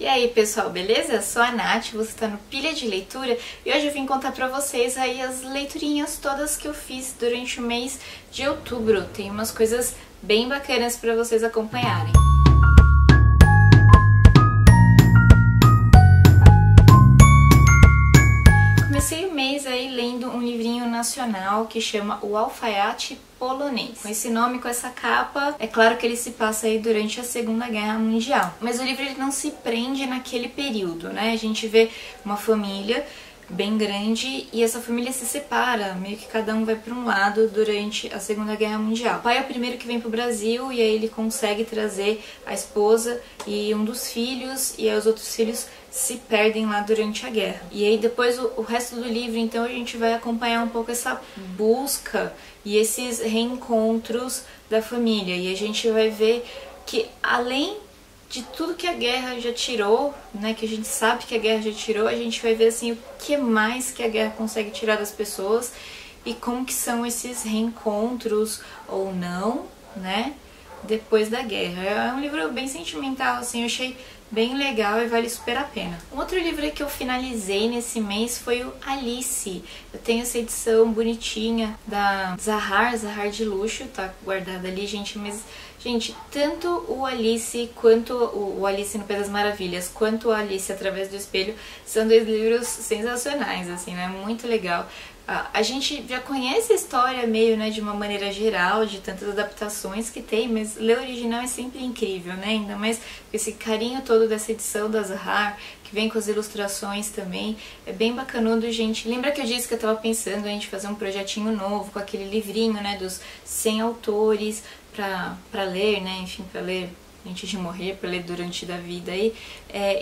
E aí pessoal, beleza? Eu sou a Nath, você está no Pilha de Leitura e hoje eu vim contar pra vocês aí as leiturinhas todas que eu fiz durante o mês de outubro. Tem umas coisas bem bacanas pra vocês acompanharem. Comecei o mês aí lendo um livrinho nacional que chama O Alfaiate Polonês. Com esse nome, com essa capa, é claro que ele se passa aí durante a Segunda Guerra Mundial. Mas o livro ele não se prende naquele período, né? A gente vê uma família bem grande e essa família se separa, meio que cada um vai para um lado durante a Segunda Guerra Mundial. O pai é o primeiro que vem pro Brasil e aí ele consegue trazer a esposa e um dos filhos, e aí os outros filhos se perdem lá durante a guerra. E aí depois o resto do livro, então, a gente vai acompanhar um pouco essa busca e esses reencontros da família. E a gente vai ver que além de tudo que a guerra já tirou, né, que a gente sabe que a guerra já tirou, a gente vai ver assim o que mais que a guerra consegue tirar das pessoas e como que são esses reencontros ou não, né, depois da guerra. É um livro bem sentimental, assim, eu achei bem legal e vale super a pena. Um outro livro que eu finalizei nesse mês foi o Alice. Eu tenho essa edição bonitinha da Zahar de luxo, tá guardada ali, gente, mas gente, tanto o Alice quanto o Alice no País das Maravilhas, quanto o Alice Através do Espelho, são dois livros sensacionais, assim, né? Muito legal. A gente já conhece a história meio, né, de uma maneira geral, de tantas adaptações que tem, mas ler o original é sempre incrível, né? Ainda mais com esse carinho todo dessa edição da Zahar, que vem com as ilustrações também. É bem bacanudo, gente. Lembra que eu disse que eu tava pensando em a gente fazer um projetinho novo, com aquele livrinho, né, dos 100 autores pra ler, né, enfim, pra ler antes de morrer, pra ler durante a vida aí.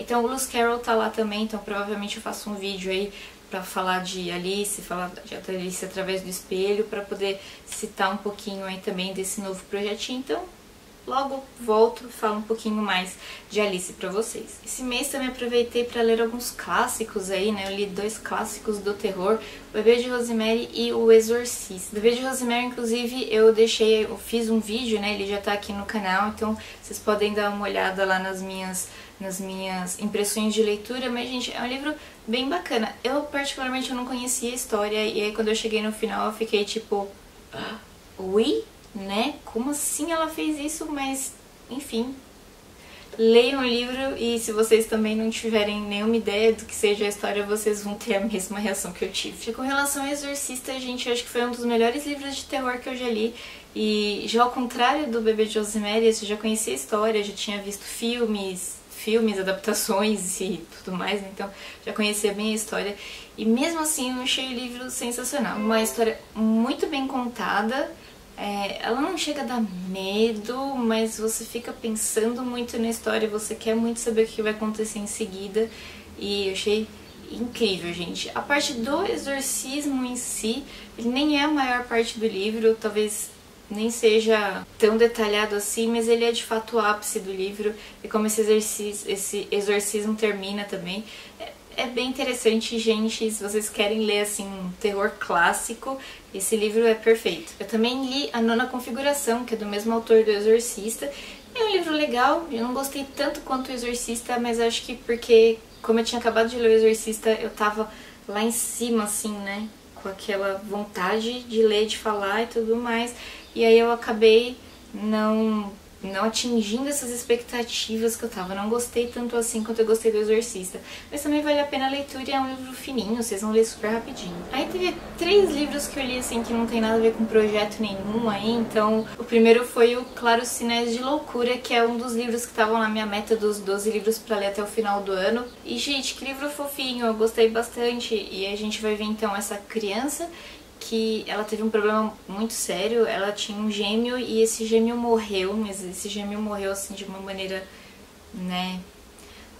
Então o Lewis Carroll tá lá também, então provavelmente eu faço um vídeo aí pra falar de Alice, falar de Alice Através do Espelho, pra poder citar um pouquinho aí também desse novo projetinho. Então logo volto e falo um pouquinho mais de Alice pra vocês. Esse mês também aproveitei pra ler alguns clássicos aí, né? Eu li dois clássicos do terror, O Bebê de Rosemary e O Exorcista. O Bebê de Rosemary, inclusive, eu fiz um vídeo, né? Ele já tá aqui no canal, então vocês podem dar uma olhada lá nas minhas impressões de leitura, mas, gente, é um livro bem bacana. Eu, particularmente, eu não conhecia a história, e aí quando eu cheguei no final eu fiquei tipo... Ui? Né? Como assim ela fez isso? Mas, enfim, leiam o livro e se vocês também não tiverem nenhuma ideia do que seja a história, vocês vão ter a mesma reação que eu tive. Com relação ao Exorcista, gente, eu acho que foi um dos melhores livros de terror que eu já li. E já ao contrário do Bebê de Rosemary, eu já conhecia a história, já tinha visto filmes, adaptações e tudo mais, então já conhecia bem a história. E mesmo assim eu achei o livro sensacional. Uma história muito bem contada. Ela não chega a dar medo, mas você fica pensando muito na história, você quer muito saber o que vai acontecer em seguida, e eu achei incrível, gente. A parte do exorcismo em si, ele nem é a maior parte do livro, talvez nem seja tão detalhado assim, mas ele é de fato o ápice do livro, e como esse exorcismo termina também. É bem interessante, gente, se vocês querem ler assim um terror clássico, esse livro é perfeito. Eu também li A Nona Configuração, que é do mesmo autor do Exorcista. É um livro legal, eu não gostei tanto quanto o Exorcista, mas acho que porque, como eu tinha acabado de ler o Exorcista, eu tava lá em cima, assim, né, com aquela vontade de ler, de falar e tudo mais, e aí eu acabei não atingindo essas expectativas que eu tava. Não gostei tanto assim quanto eu gostei do Exorcista. Mas também vale a pena a leitura e é um livro fininho, vocês vão ler super rapidinho. Aí teve 3 livros que eu li assim que não tem nada a ver com projeto nenhum aí, então o primeiro foi o Claros Sinais de Loucura, que é um dos livros que estavam na minha meta dos 12 livros pra ler até o final do ano. E, gente, que livro fofinho, eu gostei bastante. E a gente vai ver então essa criança que ela teve um problema muito sério, ela tinha um gêmeo e esse gêmeo morreu, mas esse gêmeo morreu assim de uma maneira, né...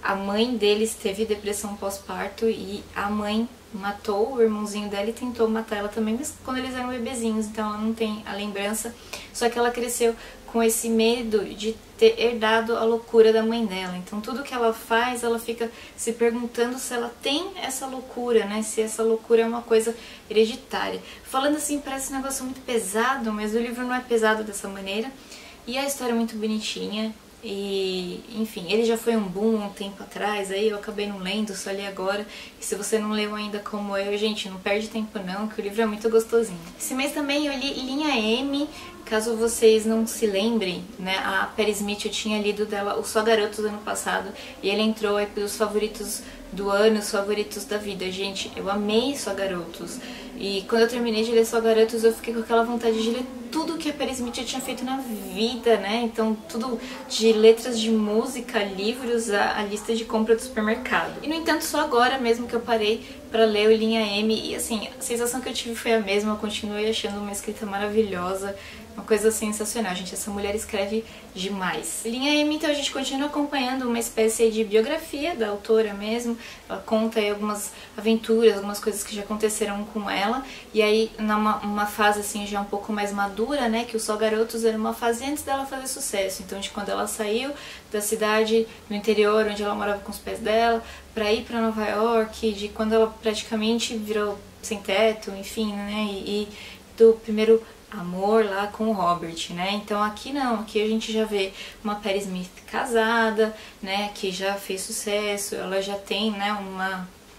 A mãe deles teve depressão pós-parto e a mãe matou o irmãozinho dela e tentou matar ela também, mas quando eles eram bebezinhos, então ela não tem a lembrança, só que ela cresceu com esse medo de ter herdado a loucura da mãe dela. Então tudo que ela faz, ela fica se perguntando se ela tem essa loucura, né? Se essa loucura é uma coisa hereditária. Falando assim, parece um negócio muito pesado, mas o livro não é pesado dessa maneira. E a história é muito bonitinha. E, enfim, ele já foi um boom um tempo atrás, aí eu acabei não lendo, só li agora. E se você não leu ainda como eu, gente, não perde tempo não, que o livro é muito gostosinho. Esse mês também eu li Linha M. Caso vocês não se lembrem, né, a Patti Smith, eu tinha lido dela o Só Garotos do ano passado, e ele entrou aí pelos favoritos do ano, os favoritos da vida. Gente, eu amei Só Garotos. E quando eu terminei de ler Só Garotos, eu fiquei com aquela vontade de ler tudo que a Patti Smith tinha feito na vida, né? Então, tudo de letras de música, livros, a lista de compra do supermercado. E, no entanto, só agora mesmo que eu parei pra ler o Linha M. E, assim, a sensação que eu tive foi a mesma. Eu continuei achando uma escrita maravilhosa. Uma coisa sensacional, gente. Essa mulher escreve demais. Linha M, então, a gente continua acompanhando uma espécie de biografia da autora mesmo. Ela conta aí algumas aventuras, algumas coisas que já aconteceram com ela. E aí, numa fase, assim, já um pouco mais madura, né? Que o Só Garotos era uma fase antes dela fazer sucesso. Então, de quando ela saiu da cidade, no interior, onde ela morava com os pais dela, pra ir pra Nova York, de quando ela praticamente virou sem teto, enfim, né? E do primeiro amor lá com o Robert, né? Então aqui não, aqui a gente já vê uma Patti Smith casada, né? Que já fez sucesso, ela já tem, né,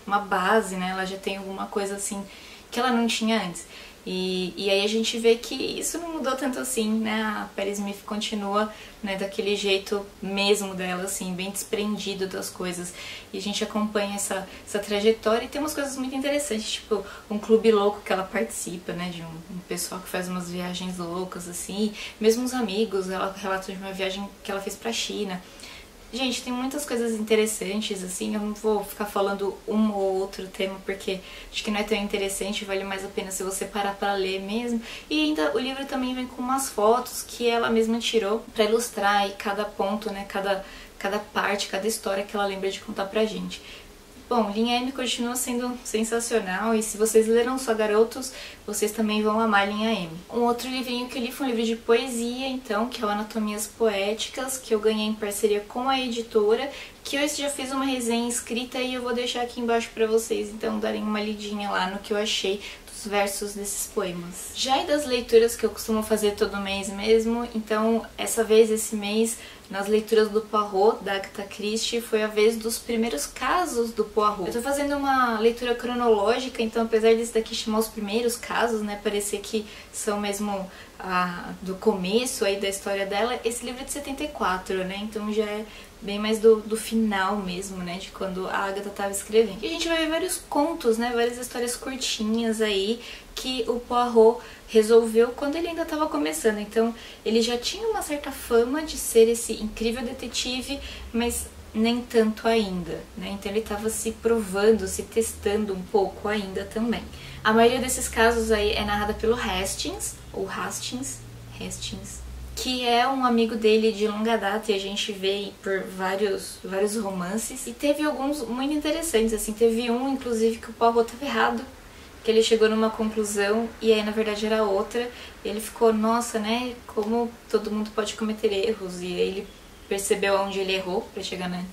uma base, né? Ela já tem alguma coisa assim que ela não tinha antes. E aí a gente vê que isso não mudou tanto assim, né? A Patti Smith continua, né, daquele jeito mesmo dela, assim, bem desprendido das coisas. E a gente acompanha essa trajetória e tem umas coisas muito interessantes, tipo um clube louco que ela participa, né? De um pessoal que faz umas viagens loucas, assim. Mesmo os amigos, ela relata de uma viagem que ela fez pra China. Gente, tem muitas coisas interessantes, assim, eu não vou ficar falando um ou outro tema, porque acho que não é tão interessante, vale mais a pena se você parar pra ler mesmo. E ainda o livro também vem com umas fotos que ela mesma tirou pra ilustrar aí cada ponto, né, cada parte, cada história que ela lembra de contar pra gente. Bom, Linha M continua sendo sensacional e se vocês leram Só Garotos, vocês também vão amar Linha M. Um outro livrinho que eu li foi um livro de poesia, então, que é o Anatomias Poéticas, que eu ganhei em parceria com a editora, que eu já fiz uma resenha escrita e eu vou deixar aqui embaixo pra vocês, então, darem uma lidinha lá no que eu achei dos versos desses poemas. Já e das leituras que eu costumo fazer todo mês mesmo, então, esse mês, nas leituras do Poirot, da Agatha Christie, foi a vez dos primeiros casos do Poirot. Eu tô fazendo uma leitura cronológica, então apesar desse daqui chamar os primeiros casos, né, parecer que são mesmo do começo aí da história dela, esse livro é de 74, né, então já é bem mais do final mesmo, né, de quando a Agatha tava escrevendo. E a gente vai ver vários contos, né, várias histórias curtinhas aí, que o Poirot resolveu quando ele ainda estava começando. Então ele já tinha uma certa fama de ser esse incrível detetive, mas nem tanto ainda, né? Então ele estava se provando, se testando um pouco ainda também. A maioria desses casos aí é narrada pelo Hastings, ou Hastings, que é um amigo dele de longa data e a gente vê por vários romances. E teve alguns muito interessantes, assim, teve um inclusive que o Poirot estava errado, que ele chegou numa conclusão e aí na verdade era outra, e ele ficou, nossa, né, como todo mundo pode cometer erros, e aí ele percebeu onde ele errou pra chegar, né,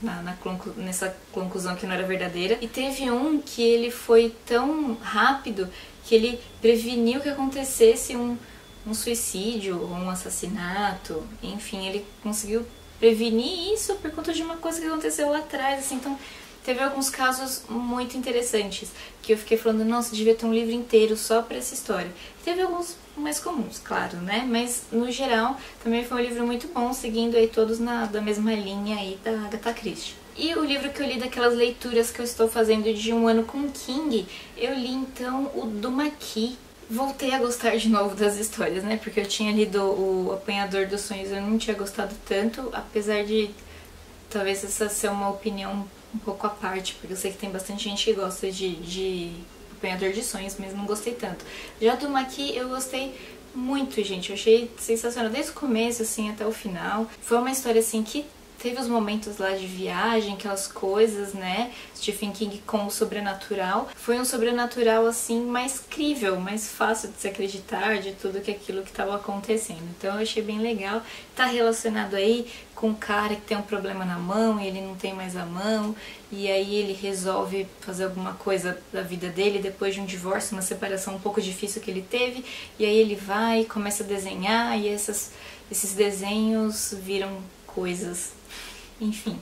nessa conclusão que não era verdadeira. E teve um que ele foi tão rápido que ele preveniu que acontecesse um suicídio ou um assassinato, enfim, ele conseguiu prevenir isso por conta de uma coisa que aconteceu lá atrás, assim, então teve alguns casos muito interessantes que eu fiquei falando, nossa, devia ter um livro inteiro só pra essa história. Teve alguns mais comuns, claro, né? Mas no geral também foi um livro muito bom, seguindo aí todos da mesma linha aí da Agatha Christie. E o livro que eu li daquelas leituras que eu estou fazendo de Um Ano com King, eu li então o do Maqui. Voltei a gostar de novo das histórias, né? Porque eu tinha lido o Apanhador dos Sonhos, eu não tinha gostado tanto, apesar de talvez essa ser uma opinião um pouco à parte, porque eu sei que tem bastante gente que gosta de Apanhador de Sonhos, mas não gostei tanto. Já do Maqui eu gostei muito, gente, eu achei sensacional, desde o começo, assim, até o final. Foi uma história, assim, que teve os momentos lá de viagem, aquelas coisas, né, Stephen King com o sobrenatural. Foi um sobrenatural, assim, mais crível, mais fácil de se acreditar de tudo aquilo que estava acontecendo. Então eu achei bem legal. Tá relacionado aí com um cara que tem um problema na mão e ele não tem mais a mão, e aí ele resolve fazer alguma coisa da vida dele depois de um divórcio, uma separação um pouco difícil que ele teve, e aí ele vai e começa a desenhar, e esses desenhos viram coisas, enfim.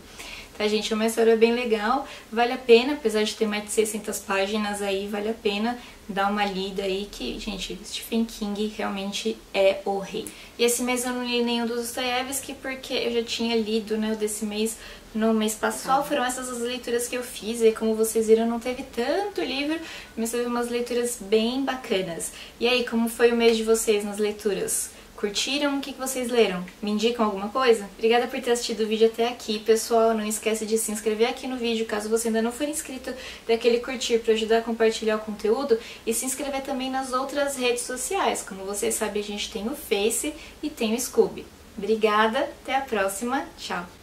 Tá, gente? É uma história bem legal, vale a pena, apesar de ter mais de 600 páginas aí, vale a pena dar uma lida aí, que, gente, Stephen King realmente é o rei. E esse mês eu não li nenhum dos Dostoiévski, porque eu já tinha lido, né, o desse mês no mês passado. Foram essas as leituras que eu fiz, e como vocês viram, não teve tanto livro, mas teve umas leituras bem bacanas. E aí, como foi o mês de vocês nas leituras? Curtiram? O que vocês leram? Me indicam alguma coisa? Obrigada por ter assistido o vídeo até aqui, pessoal. Não esquece de se inscrever aqui no vídeo, caso você ainda não for inscrito, daquele curtir para ajudar a compartilhar o conteúdo e se inscrever também nas outras redes sociais. Como vocês sabem, a gente tem o Face e tem o Scooby. Obrigada, até a próxima, tchau!